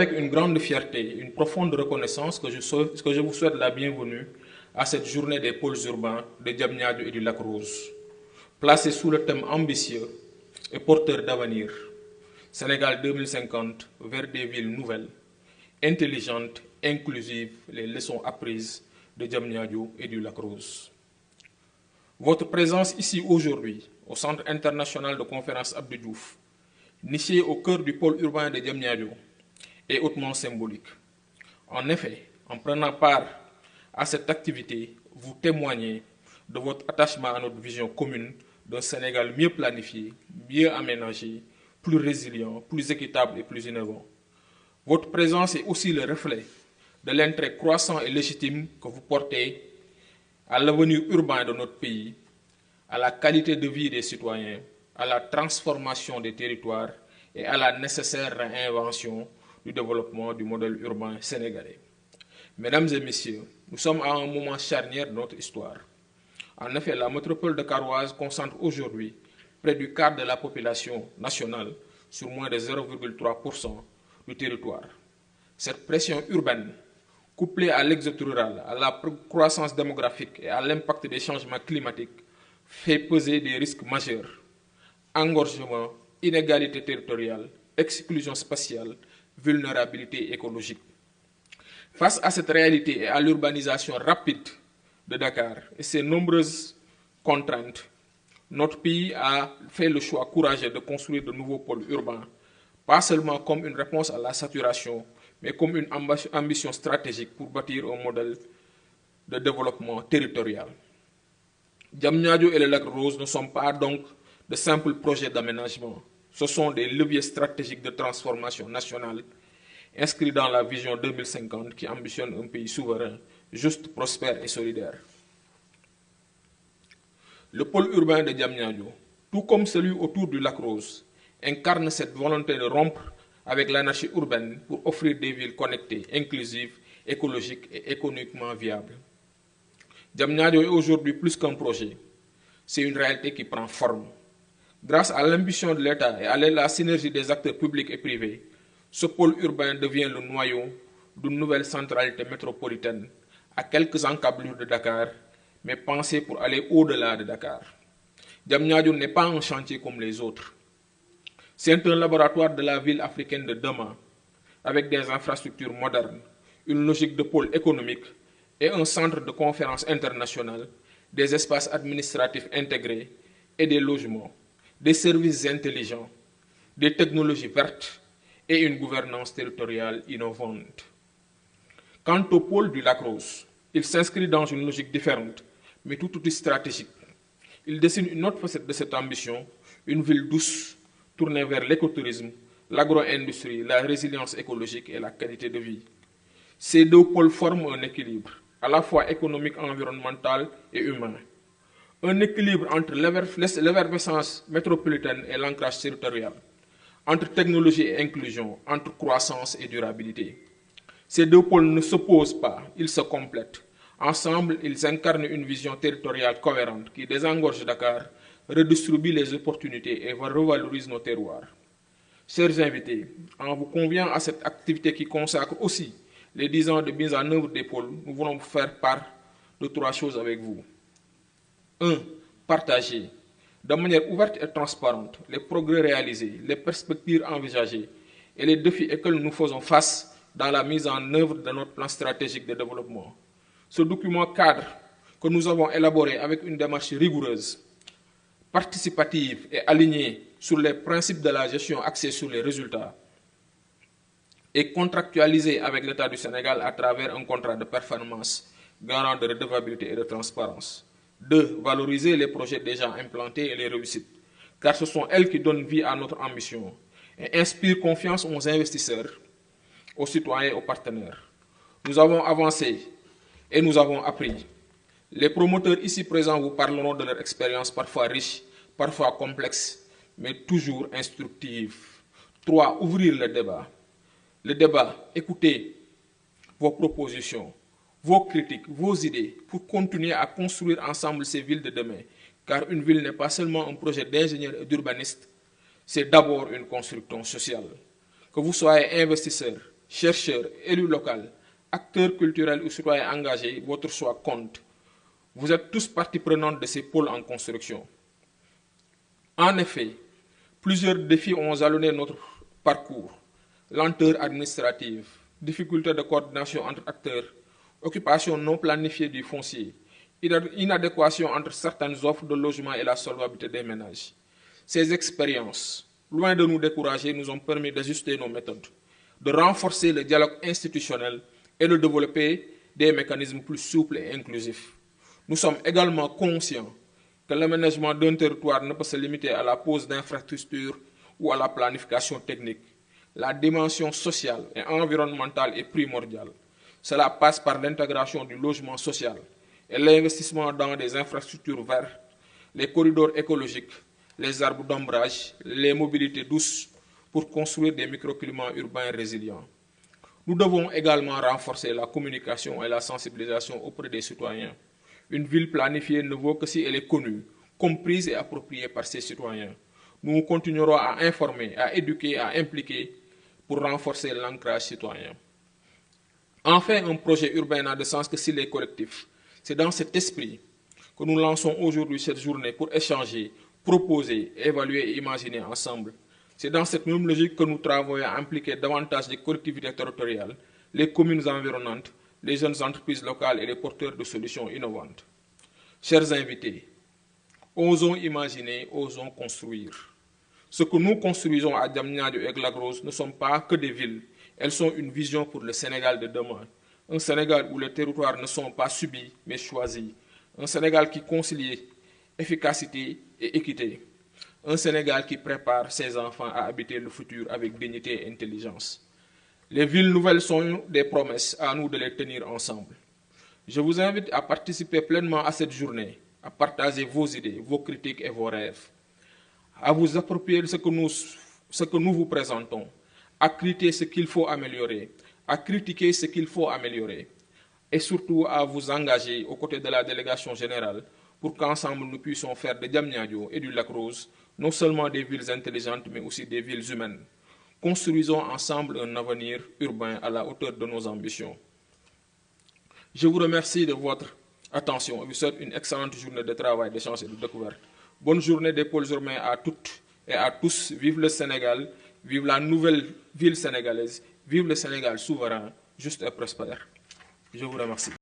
Avec une grande fierté, une profonde reconnaissance que je vous souhaite la bienvenue à cette journée des pôles urbains de Diamniadio et du Lac Rose, placée sous le thème ambitieux et porteur d'avenir, Sénégal 2050 vers des villes nouvelles, intelligentes, inclusives, les leçons apprises de Diamniadio et du Lac Rose. Votre présence ici aujourd'hui, au Centre international de conférence Abdou Diouf, niché au cœur du pôle urbain de Diamniadio, est hautement symbolique. En effet, en prenant part à cette activité, vous témoignez de votre attachement à notre vision commune d'un Sénégal mieux planifié, mieux aménagé, plus résilient, plus équitable et plus innovant. Votre présence est aussi le reflet de l'intérêt croissant et légitime que vous portez à l'avenir urbain de notre pays, à la qualité de vie des citoyens, à la transformation des territoires et à la nécessaire réinvention du développement du modèle urbain sénégalais. Mesdames et messieurs, nous sommes à un moment charnière de notre histoire. En effet, la métropole de Caroise concentre aujourd'hui près du quart de la population nationale sur moins de 0,3% du territoire. Cette pression urbaine, couplée à l'exode rural, à la croissance démographique et à l'impact des changements climatiques, fait peser des risques majeurs. Engorgement, inégalité territoriale, exclusion spatiale, vulnérabilité écologique. Face à cette réalité et à l'urbanisation rapide de Dakar et ses nombreuses contraintes, notre pays a fait le choix courageux de construire de nouveaux pôles urbains, pas seulement comme une réponse à la saturation, mais comme une ambition stratégique pour bâtir un modèle de développement territorial. Diamniadio et le Lac Rose ne sont pas donc de simples projets d'aménagement. Ce sont des leviers stratégiques de transformation nationale inscrits dans la vision 2050 qui ambitionne un pays souverain, juste, prospère et solidaire. Le pôle urbain de Diamniadio, tout comme celui autour du Lac Rose, incarne cette volonté de rompre avec l'anarchie urbaine pour offrir des villes connectées, inclusives, écologiques et économiquement viables. Diamniadio est aujourd'hui plus qu'un projet, c'est une réalité qui prend forme. Grâce à l'ambition de l'État et à la synergie des acteurs publics et privés, ce pôle urbain devient le noyau d'une nouvelle centralité métropolitaine à quelques encablures de Dakar, mais pensée pour aller au-delà de Dakar. Diamniadio n'est pas un chantier comme les autres. C'est un laboratoire de la ville africaine de demain, avec des infrastructures modernes, une logique de pôle économique et un centre de conférence internationale, des espaces administratifs intégrés et des logements, des services intelligents, des technologies vertes et une gouvernance territoriale innovante. Quant au pôle du Lac Rose, il s'inscrit dans une logique différente, mais tout aussi stratégique. Il dessine une autre facette de cette ambition, une ville douce, tournée vers l'écotourisme, l'agro-industrie, la résilience écologique et la qualité de vie. Ces deux pôles forment un équilibre, à la fois économique, environnemental et humain. Un équilibre entre l'effervescence métropolitaine et l'ancrage territorial, entre technologie et inclusion, entre croissance et durabilité. Ces deux pôles ne s'opposent pas, ils se complètent. Ensemble, ils incarnent une vision territoriale cohérente qui désengorge Dakar, redistribue les opportunités et revalorise nos terroirs. Chers invités, en vous conviant à cette activité qui consacre aussi les 10 ans de mise en œuvre des pôles, nous voulons vous faire part de 3 choses avec vous. 1. Partager de manière ouverte et transparente les progrès réalisés, les perspectives envisagées et les défis auxquels nous faisons face dans la mise en œuvre de notre plan stratégique de développement. Ce document cadre que nous avons élaboré avec une démarche rigoureuse, participative et alignée sur les principes de la gestion axée sur les résultats et contractualisé avec l'État du Sénégal à travers un contrat de performance garant de redevabilité et de transparence. 2. Valoriser les projets déjà implantés et les réussites, car ce sont elles qui donnent vie à notre ambition et inspirent confiance aux investisseurs, aux citoyens et aux partenaires. Nous avons avancé et nous avons appris. Les promoteurs ici présents vous parleront de leur expérience parfois riche, parfois complexe, mais toujours instructive. 3. Ouvrir le débat. Le débat, écoutez vos propositions, vos critiques, vos idées pour continuer à construire ensemble ces villes de demain. Car une ville n'est pas seulement un projet d'ingénieur et d'urbaniste, c'est d'abord une construction sociale. Que vous soyez investisseur, chercheurs, élus locaux, acteurs culturels ou citoyens engagés, votre choix compte. Vous êtes tous partie prenante de ces pôles en construction. En effet, plusieurs défis ont jalonné notre parcours. Lenteur administrative, difficultés de coordination entre acteurs, occupation non planifiée du foncier, inadéquation entre certaines offres de logement et la solvabilité des ménages. Ces expériences, loin de nous décourager, nous ont permis d'ajuster nos méthodes, de renforcer le dialogue institutionnel et de développer des mécanismes plus souples et inclusifs. Nous sommes également conscients que l'aménagement d'un territoire ne peut se limiter à la pose d'infrastructures ou à la planification technique. La dimension sociale et environnementale est primordiale. Cela passe par l'intégration du logement social et l'investissement dans des infrastructures vertes, les corridors écologiques, les arbres d'ombrage, les mobilités douces pour construire des microclimats urbains résilients. Nous devons également renforcer la communication et la sensibilisation auprès des citoyens. Une ville planifiée ne vaut que si elle est connue, comprise et appropriée par ses citoyens. Nous continuerons à informer, à éduquer, à impliquer pour renforcer l'ancrage citoyen. Enfin, un projet urbain n'a de sens que s'il est collectif. C'est dans cet esprit que nous lançons aujourd'hui cette journée pour échanger, proposer, évaluer et imaginer ensemble. C'est dans cette même logique que nous travaillons à impliquer davantage les collectivités territoriales, les communes environnantes, les jeunes entreprises locales et les porteurs de solutions innovantes. Chers invités, osons imaginer, osons construire. Ce que nous construisons à Diamniadio et Lac Rose ne sont pas que des villes, elles sont une vision pour le Sénégal de demain. Un Sénégal où les territoires ne sont pas subis, mais choisis. Un Sénégal qui concilie efficacité et équité. Un Sénégal qui prépare ses enfants à habiter le futur avec dignité et intelligence. Les villes nouvelles sont des promesses, à nous de les tenir ensemble. Je vous invite à participer pleinement à cette journée, à partager vos idées, vos critiques et vos rêves, à vous approprier ce que nous vous présentons, à critiquer ce qu'il faut améliorer, à critiquer ce qu'il faut améliorer, et surtout à vous engager aux côtés de la délégation générale pour qu'ensemble nous puissions faire de Diamniadio et du Lac Rose non seulement des villes intelligentes, mais aussi des villes humaines. Construisons ensemble un avenir urbain à la hauteur de nos ambitions. Je vous remercie de votre attention et vous souhaite une excellente journée de travail, d'échange et de découverte. Bonne journée des pôles urbains à toutes et à tous. Vive le Sénégal, vive la nouvelle ville sénégalaise, vive le Sénégal souverain, juste et prospère. Je vous remercie.